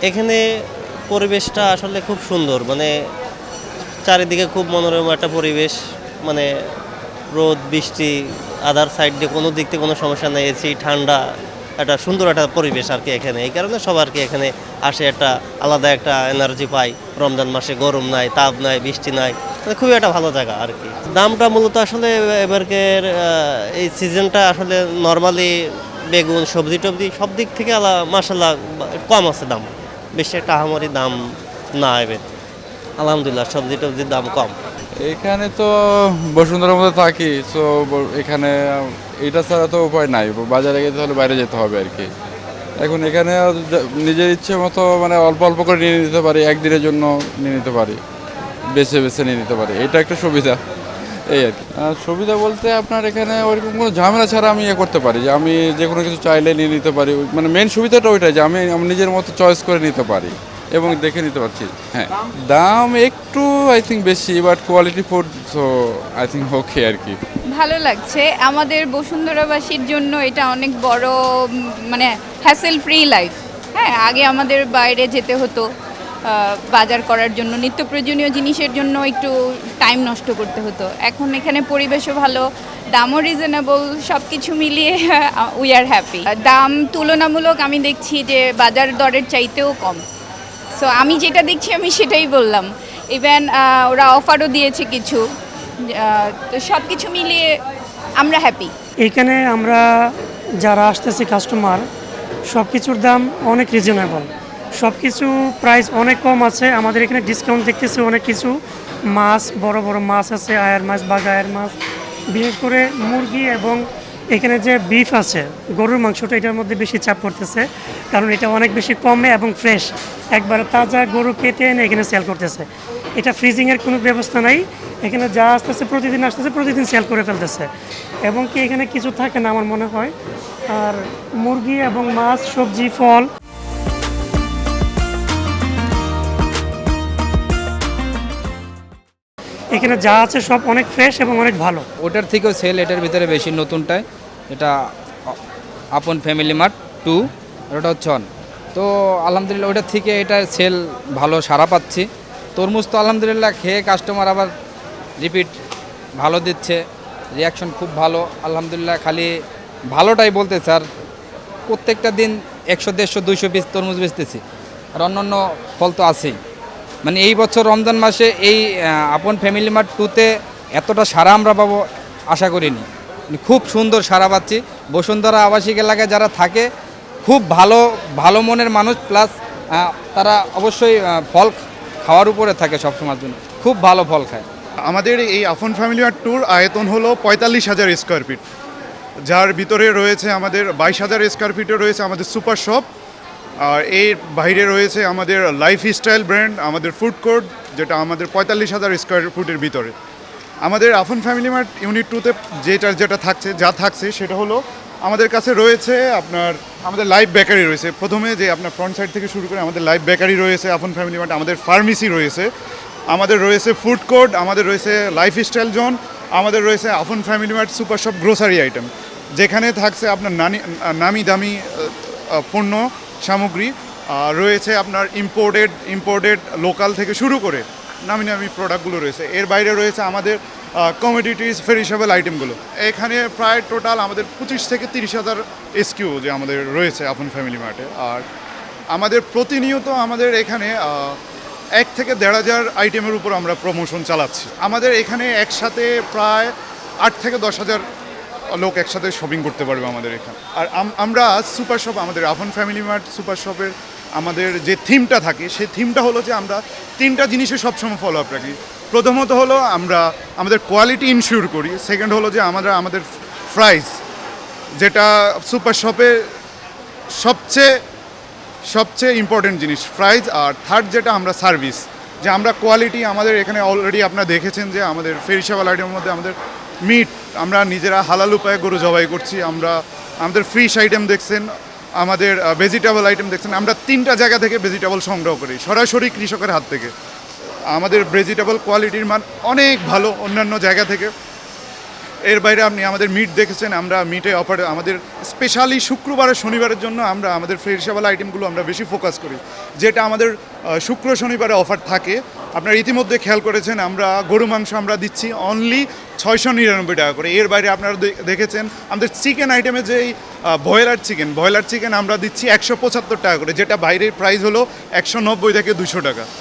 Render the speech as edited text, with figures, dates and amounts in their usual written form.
এখানে পরিবেশটা আসলে খুব সুন্দর, মানে চারিদিকে খুব মনোরম একটা পরিবেশ, মানে রোদ বৃষ্টি আদার সাইড দিয়ে কোনো দিক থেকে কোনো সমস্যা নেই, এসি ঠান্ডা, একটা সুন্দর একটা পরিবেশ আর কি এখানে। এই কারণে সবার কি এখানে আসে, একটা আলাদা একটা এনার্জি পাই। রমজান মাসে গরম নাই, তাপ নাই, বৃষ্টি নাই, মানে খুবই একটা ভালো জায়গা আর কি। দামটা মূলত আসলে এবারকের এই সিজনটা আসলে নর্মালি বেগুন সবজি টবজি সব দিক থেকে মাসাল্লাহ কম আছে দাম, বেশি একটা আহামরি দাম না এবার, আলহামদুলিল্লাহ সবজি টবজির দাম কম। এখানে তো বসুন্ধরার মধ্যে থাকি, সো এখানে এটা ছাড়া তো উপায় নাই, বাজারে যেতে হলে বাইরে যেতে হবে আর কি। এখন এখানে নিজের ইচ্ছে মতো মানে অল্প অল্প করে নিয়ে নিতে পারি, একদিনের জন্য নিয়ে নিতে পারি, বেছে বেছে নিয়ে নিতে পারি, এটা একটা সুবিধা। এই আর কি সুবিধা বলতে আপনার এখানে ওইরকম কোনো ঝামেলা ছাড়া আমি করতে পারি, যে আমি যে কোনো কিছু চাইলে নিয়ে নিতে পারি। মানে মেন সুবিধাটা ওইটাই যে আমি নিজের মতো চয়েস করে নিতে পারি এবং দেখে নিতে পারছি। হ্যাঁ, দাম একটু আই থিঙ্ক বেশি, but quality food, so I think okay আর কি। ভালো লাগছে। আমাদের বসুন্ধরাবাসীর জন্য এটা অনেক বড় মানে হ্যাসেল ফ্রি লাইফ। হ্যাঁ, আগে আমাদের বাইরে যেতে হতো বাজার করার জন্য, নিত্য প্রয়োজনীয় জিনিসের জন্য একটু টাইম নষ্ট করতে হতো। এখন এখানে পরিবেশও ভালো, দামও রিজনেবল, সব কিছু মিলিয়ে উই আর হ্যাপি। দাম তুলনামূলক আমি দেখছি যে বাজার দরের চাইতেও কম। সো আমি যেটা দেখছি আমি সেটাই বললাম। ইভেন ওরা অফারও দিয়েছে কিছু, তো সব কিছু মিলিয়ে আমরা হ্যাপি। এইখানে আমরা যারা আসতেছি কাস্টমার, সব কিছুর দাম অনেক রিজনেবল, সব কিছু প্রাইস অনেক কম আছে। আমাদের এখানে ডিসকাউন্ট দেখতেছি অনেক কিছু। মাছ, বড় বড় মাছ আছে, আয়ের মাছ বা গায়ের মাছ, বিশেষ করে মুরগি এবং এখানে যে বিফ আছে গরুর মাংসটা, এটার মধ্যে বেশি চাপ পড়তেছে, কারণ এটা অনেক বেশি কমে এবং ফ্রেশ, একবারে তাজা গরু কেটে এনে এখানে সেল করতেছে। এটা ফ্রিজিংয়ের কোনো ব্যবস্থা নাই, এখানে যা আসতেছে প্রতিদিন আসতেছে, প্রতিদিন সেল করে ফেলতেছে, এবং কি এখানে কিছু থাকে না আমার মনে হয়। আর মুরগি এবং মাছ, সবজি, ফল, এখানে যা আছে সব অনেক ফ্রেশ এবং অনেক ভালো। ওটার থেকেও সেল এটার ভিতরে বেশি, নতুনটায় এটা আপন ফ্যামিলি মার্ট 2, আর ওটা হচ্ছে অন। তো আলহামদুলিল্লাহ ওটার থেকে এটা সেল ভালো সাড়া পাচ্ছি। তরমুজ তো আলহামদুলিল্লাহ খেয়ে কাস্টমার আবার রিপিট ভালো দিচ্ছে, রিয়াকশন খুব ভালো আলহামদুলিল্লাহ। খালি ভালোটাই বলতে স্যার, প্রত্যেকটা দিন 100, 150, 200 পিস তরমুজ বেচতেছি, আর অন্যান্য ফল তো আছেই। মানে এই বছর রমজান মাসে এই আপন ফ্যামিলি মার্ট 2তে এতটা সাড়া আমরা পাবো আশা করিনি। খুব সুন্দর সাড়া পাচ্ছি। বসুন্ধরা আবাসিক এলাকায় যারা থাকে খুব ভালো ভালো মনের মানুষ, প্লাস তারা অবশ্যই ফল খাওয়ার উপরে থাকে সবসময়ের জন্য, খুব ভালো ফল খায়। আমাদের এই আফন ফ্যামিলি মার্ট ট্যুর আয়তন হলো 45,000 স্কোয়ার ফিট, যার ভিতরে রয়েছে আমাদের 22,000 স্কোয়ার ফিটে রয়েছে আমাদের সুপার শপ, আর এর বাইরে রয়েছে আমাদের লাইফস্টাইল ব্র্যান্ড, আমাদের ফুড কোর্ট, যেটা আমাদের 45,000 স্কোয়ার ফুটের ভিতরে। আমাদের আফন ফ্যামিলি মার্ট ইউনিট 2তে যেটা থাকছে সেটা হলো আমাদের কাছে রয়েছে আপনার আমাদের লাইভ বেকারি রয়েছে। প্রথমে যে আপনার ফ্রন্ট সাইড থেকে শুরু করে আমাদের লাইভ বেকারি রয়েছে আফন ফ্যামিলি মার্ট, আমাদের ফার্মেসি রয়েছে, আমাদের রয়েছে ফুড কোর্ট, আমাদের রয়েছে লাইফস্টাইল জোন, আমাদের রয়েছে আফন Family Mart super shop grocery item, যেখানে থাকছে আপনার নামি দামি পণ্য সামগ্রী, রয়েছে আপনার ইম্পোর্টেড লোকাল থেকে শুরু করে নামি নামি প্রোডাক্টগুলো রয়েছে। এর বাইরে রয়েছে আমাদের কমোডিটিস ফেরিশেবল আইটেমগুলো। এখানে প্রায় টোটাল আমাদের 25 থেকে 30,000 এসকিউ যে আমাদের রয়েছে আপন ফ্যামিলি মার্টে। আর আমাদের প্রতিনিয়ত আমাদের এখানে 1 থেকে 1,500 আইটেমের উপর আমরা প্রমোশন চালাচ্ছি। আমাদের এখানে একসাথে প্রায় 8 থেকে 10,000 লোক একসাথে শপিং করতে পারবে আমাদের এখানে। আর আমরা সুপার শপ, আমাদের আফন ফ্যামিলি মার্ট সুপার শপের আমাদের যে থিমটা থাকে, সেই থিমটা হলো যে আমরা 3টা জিনিসে সবসময় ফলো আপ রাখি। প্রথমত হলো আমরা আমাদের কোয়ালিটি ইনশিওর করি, সেকেন্ড হলো যে আমাদের প্রাইস, যেটা সুপার শপে সবচেয়ে ইম্পর্টেন্ট জিনিস প্রাইস, আর থার্ড যেটা আমরা সার্ভিস, যে আমরা কোয়ালিটি আমাদের এখানে অলরেডি আপনারা দেখেছেন যে আমাদের ফেরিশেবল আইটেমের মধ্যে আমাদের মিট আমরা নিজেরা হালাল উপায়ে গরু জবাই করছি, আমাদের ফিশ আইটেম দেখছেন, আমাদের ভেজিটেবল আইটেম দেখছেন। আমরা 3টা জায়গা থেকে ভেজিটেবল সংগ্রহ করি সরাসরি কৃষকের হাত থেকে। আমাদের ভেজিটেবল কোয়ালিটির মান অনেক ভালো অন্যান্য জায়গা থেকে। এর বাইরে আপনি আমাদের মিট দেখেছেন, আমরা মিটে অফার আমাদের স্পেশালি শুক্রবার আর শনিবারের জন্য আমরা আমাদের ফ্রেশওয়ালা আইটেমগুলো আমরা বেশি ফোকাস করি, যেটা আমাদের শুক্র শনিবারে অফার থাকে। আপনারা ইতিমধ্যে খেয়াল করেছেন আমরা গরু মাংস আমরা দিচ্ছি অনলি 699 টাকা করে। এর বাইরে আপনারা দেখেছেন আমাদের চিকেন আইটেমে যেই ব্রয়লার চিকেন আমরা দিচ্ছি 175 টাকা করে, যেটা বাইরের প্রাইস হলো 190 থেকে 200 টাকা।